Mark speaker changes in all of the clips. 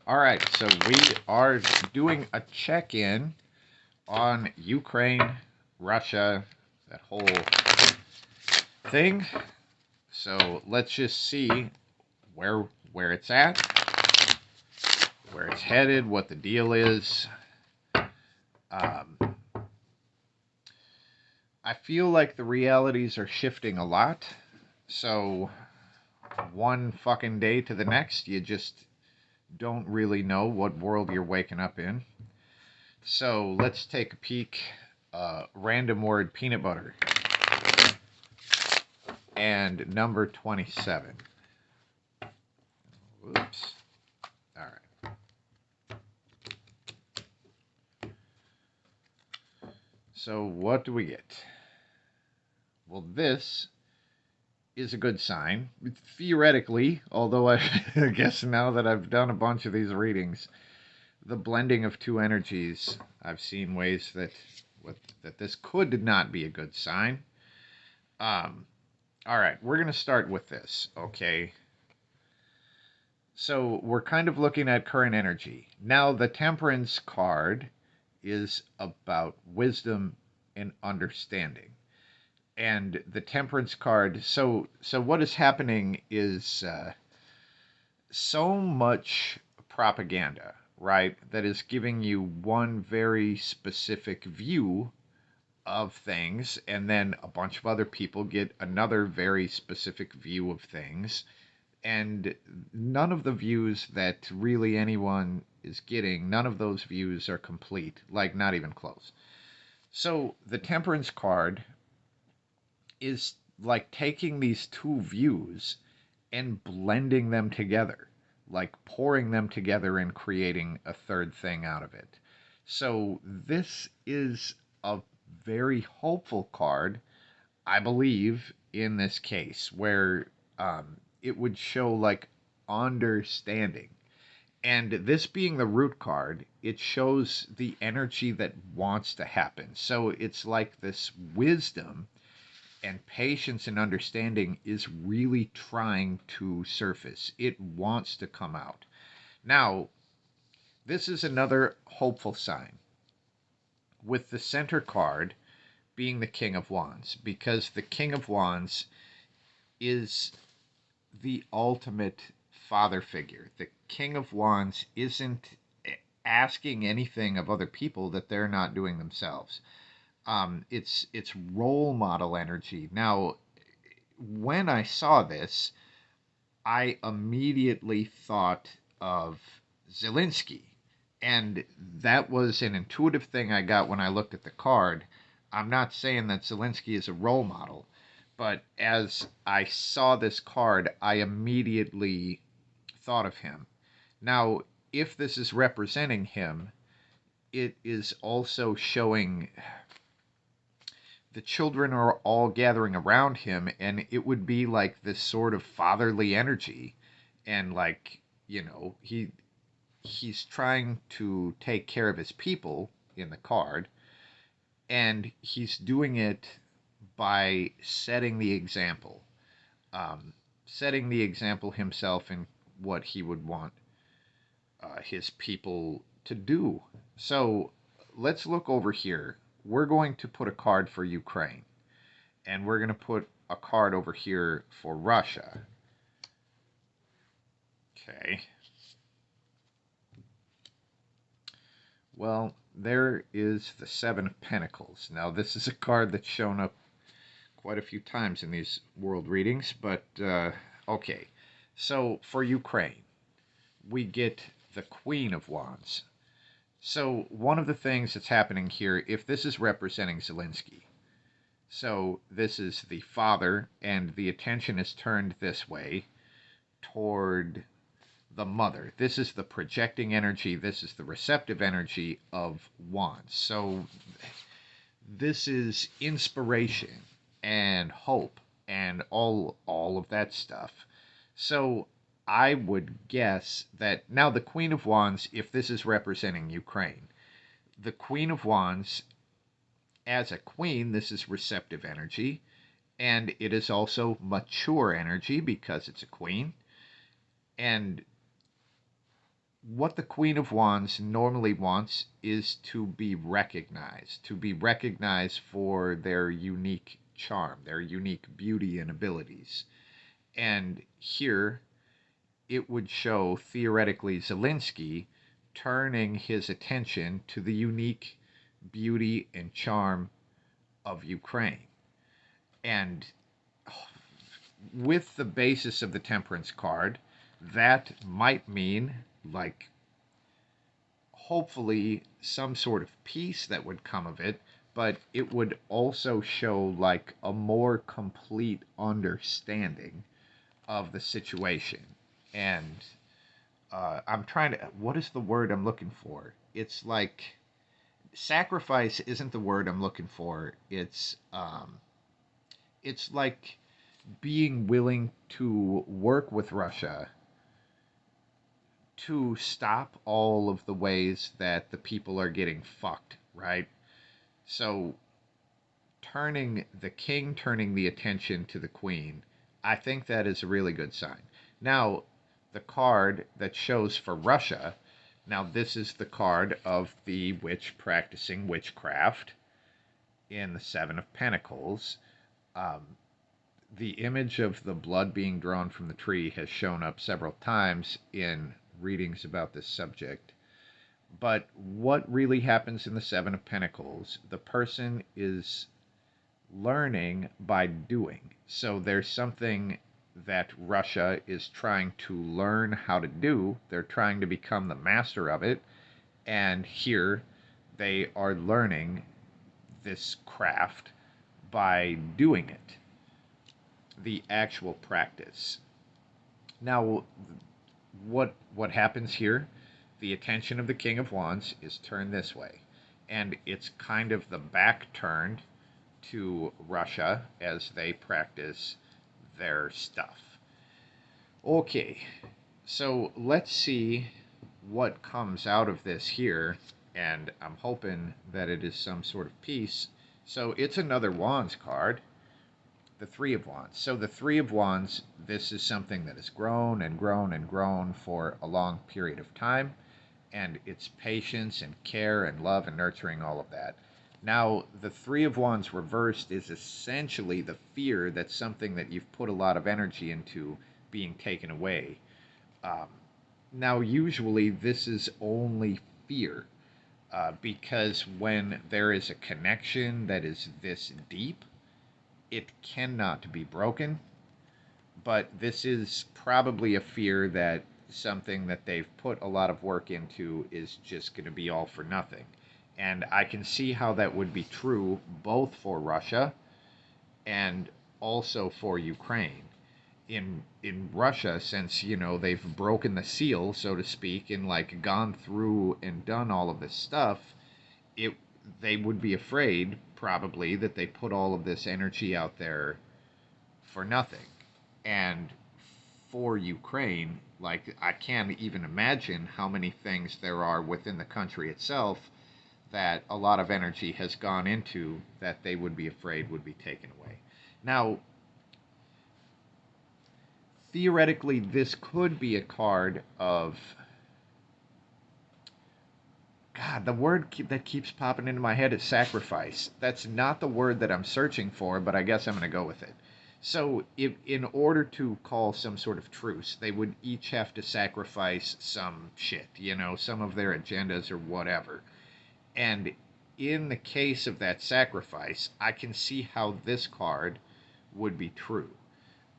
Speaker 1: All right, so we are doing a check-in on Ukraine, Russia, that whole thing. So let's just see where where it's at, where it's headed, what the deal is. Um, I feel like the realities are shifting a lot. So one fucking day to the next, you just don't really know what world you're waking up in. So let's take a peek. Random word peanut butter and number 27. Oops. All right. So what do we get? Well, this is a good sign. Theoretically, although I guess now that I've done a bunch of these readings, the blending of two energies, I've seen ways that this could not be a good sign. All right, we're going to start with this, okay? So we're kind of looking at current energy. Now, the Temperance card is about wisdom and understanding. And the Temperance card, so what is happening is so much propaganda, right? That is giving you one very specific view of things, and then a bunch of other people get another very specific view of things. And none of the views that really anyone is getting, none of those views are complete, like not even close. So the Temperance card is like taking these two views and blending them together, like pouring them together and creating a third thing out of it. So this is a very hopeful card, I believe, in this case, where it would show like understanding. And this being the root card, it shows the energy that wants to happen. So it's like this wisdom and patience and understanding is really trying to surface. It wants to come out. Now, this is another hopeful sign with the center card being the King of Wands, because the King of Wands is the ultimate father figure. The King of Wands isn't asking anything of other people that they're not doing themselves. It's role model energy. Now, when I saw this, I immediately thought of Zelensky. And that was an intuitive thing I got when I looked at the card. I'm not saying that Zelensky is a role model, but as I saw this card, I immediately thought of him. Now, if this is representing him, it is also showing the children are all gathering around him, and it would be like this sort of fatherly energy, and like, he's trying to take care of his people in the card, and he's doing it by setting the example, setting the example himself in what he would want his people to do. So let's look over here. We're going to put a card for Ukraine, and we're going to put a card over here for Russia. Okay. Well, there is the Seven of Pentacles. Now, this is a card that's shown up quite a few times in these world readings, but okay. So, for Ukraine, we get the Queen of Wands. So, one of the things that's happening here, if this is representing Zelensky, so this is the father, and the attention is turned this way toward the mother. This is the projecting energy. This is the receptive energy of Wands. So this is inspiration and hope and all of that stuff. So I would guess that now the Queen of Wands, if this is representing Ukraine, the Queen of Wands, as a queen, this is receptive energy, and it is also mature energy because it's a queen. And what the Queen of Wands normally wants is to be recognized for their unique charm, their unique beauty and abilities. And here it would show theoretically Zelensky turning his attention to the unique beauty and charm of Ukraine. And with the basis of the Temperance card, that might mean, like, hopefully some sort of peace that would come of it, but it would also show like a more complete understanding of the situation. And I'm trying to, what is the word I'm looking for? It's like, sacrifice isn't the word I'm looking for. It's like being willing to work with Russia to stop all of the ways that the people are getting fucked, right? So turning the attention to the queen, I think that is a really good sign. Now, the card that shows for Russia, now this is the card of the witch practicing witchcraft in the Seven of Pentacles. Um, the image of the blood being drawn from the tree has shown up several times in readings about this subject. But what really happens in the Seven of Pentacles, the person is learning by doing. So there's something that Russia is trying to learn how to do. They're trying to become the master of it. And here they are learning this craft by doing it, the actual practice. Now, what happens here? The attention of the King of Wands is turned this way, and it's kind of the back turned to Russia as they practice their stuff. Okay, so let's see what comes out of this here, and I'm hoping that it is some sort of peace. So it's another Wands card, the Three of Wands. So the Three of Wands, this is something that has grown and grown and grown for a long period of time, and it's patience and care and love and nurturing, all of that. Now, the Three of Wands reversed is essentially the fear that something that you've put a lot of energy into being taken away. Um, Now, usually this is only fear, because when there is a connection that is this deep, it cannot be broken. But this is probably a fear that something that they've put a lot of work into is just going to be all for nothing. And I can see how that would be true both for Russia and also for Ukraine. In Russia, since they've broken the seal, so to speak, and like gone through and done all of this stuff, it they would be afraid probably that they put all of this energy out there for nothing. And for Ukraine, like, I can't even imagine how many things there are within the country itself that a lot of energy has gone into that they would be afraid would be taken away. Now, theoretically, this could be a card of, God, the word that keeps popping into my head is sacrifice. That's not the word that I'm searching for, but I guess I'm going to go with it. So, if, in order to call some sort of truce, they would each have to sacrifice some shit, some of their agendas or whatever. And in the case of that sacrifice, I can see how this card would be true.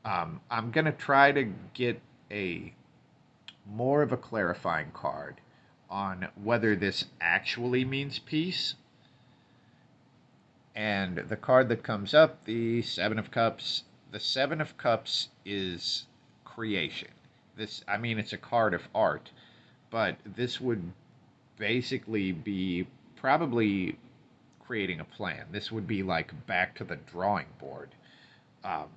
Speaker 1: I'm going to try to get a more of a clarifying card on whether this actually means peace. And the card that comes up, the Seven of Cups. The Seven of Cups is creation. I mean, it's a card of art, but this would basically be probably creating a plan. This would be like back to the drawing board, um,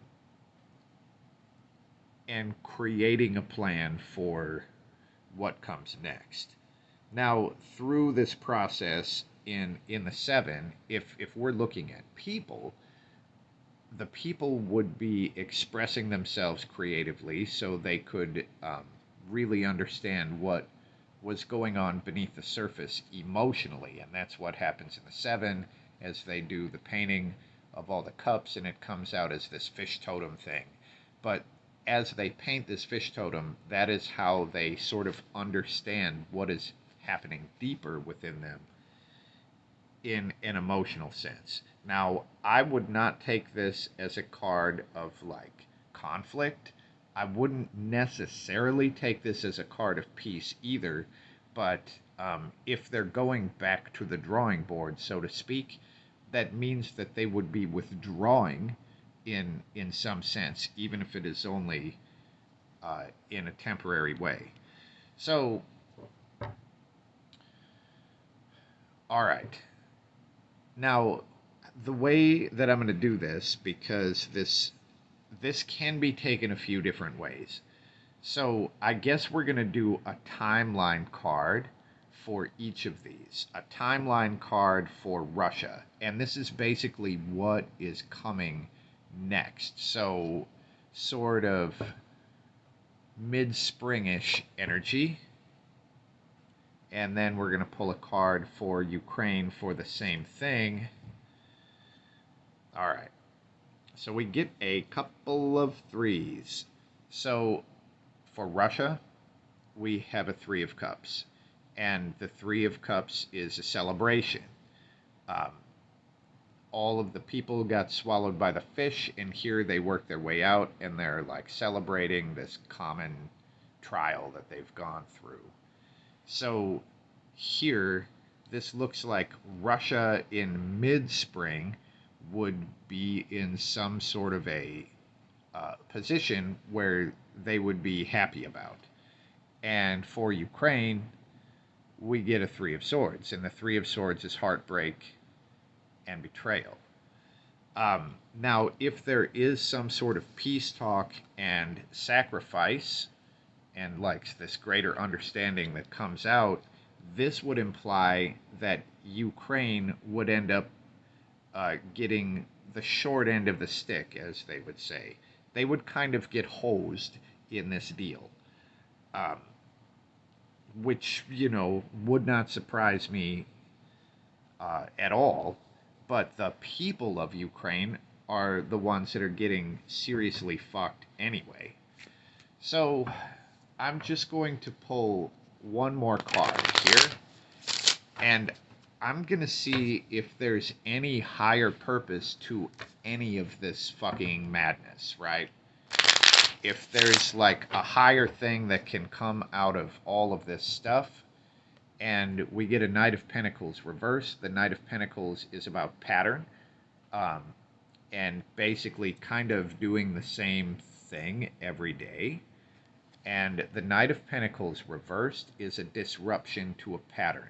Speaker 1: and creating a plan for what comes next. Now, through this process in the seven, if we're looking at people, the people would be expressing themselves creatively, so they could really understand what was going on beneath the surface emotionally. And that's what happens in the Seven as they do the painting of all the cups, and it comes out as this fish totem thing. But as they paint this fish totem, that is how they sort of understand what is happening deeper within them in an emotional sense. Now, I would not take this as a card of like conflict. I wouldn't necessarily take this as a card of peace either, but if they're going back to the drawing board, so to speak, that means that they would be withdrawing in some sense, even if it is only in a temporary way. So, all right. Now, the way that I'm going to do this, because this can be taken a few different ways. So I guess we're going to do a timeline card for each of these. A timeline card for Russia. And this is basically what is coming next. So sort of mid-springish energy. And then we're going to pull a card for Ukraine for the same thing. All right. So we get a couple of threes. So for Russia, we have a Three of Cups. And the Three of Cups is a celebration. All of the people got swallowed by the fish, and here they work their way out, and they're like celebrating this common trial that they've gone through. So here, this looks like Russia in mid-spring would be in some sort of a position where they would be happy about. And for Ukraine, we get a Three of Swords, and the Three of Swords is heartbreak and betrayal. Now, if there is some sort of peace talk and sacrifice, and like this greater understanding that comes out, this would imply that Ukraine would end up getting the short end of the stick, as they would say. They would kind of get hosed in this deal, which, you know, would not surprise me at all. But the people of Ukraine are the ones that are getting seriously fucked anyway. So I'm just going to pull one more card here, and I'm going to see if there's any higher purpose to any of this fucking madness, right? If there's like a higher thing that can come out of all of this stuff. And we get a Knight of Pentacles reversed. The Knight of Pentacles is about pattern, and basically kind of doing the same thing every day. And the Knight of Pentacles reversed is a disruption to a pattern.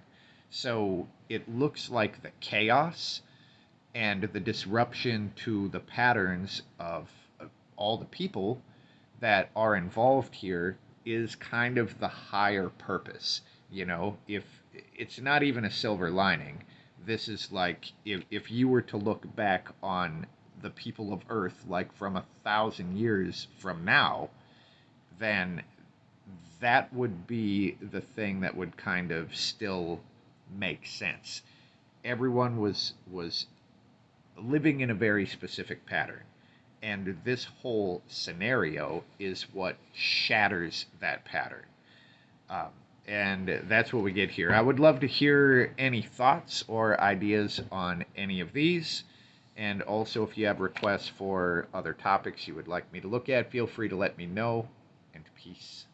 Speaker 1: So it looks like the chaos and the disruption to the patterns of all the people that are involved here is kind of the higher purpose. You know, if it's not even a silver lining, this is like if you were to look back on the people of Earth like from 1,000 years from now, then that would be the thing that would kind of still make sense. Everyone was living in a very specific pattern, and this whole scenario is what shatters that pattern. And that's what we get here. I would love to hear any thoughts or ideas on any of these. And also, if you have requests for other topics you would like me to look at, feel free to let me know. And peace.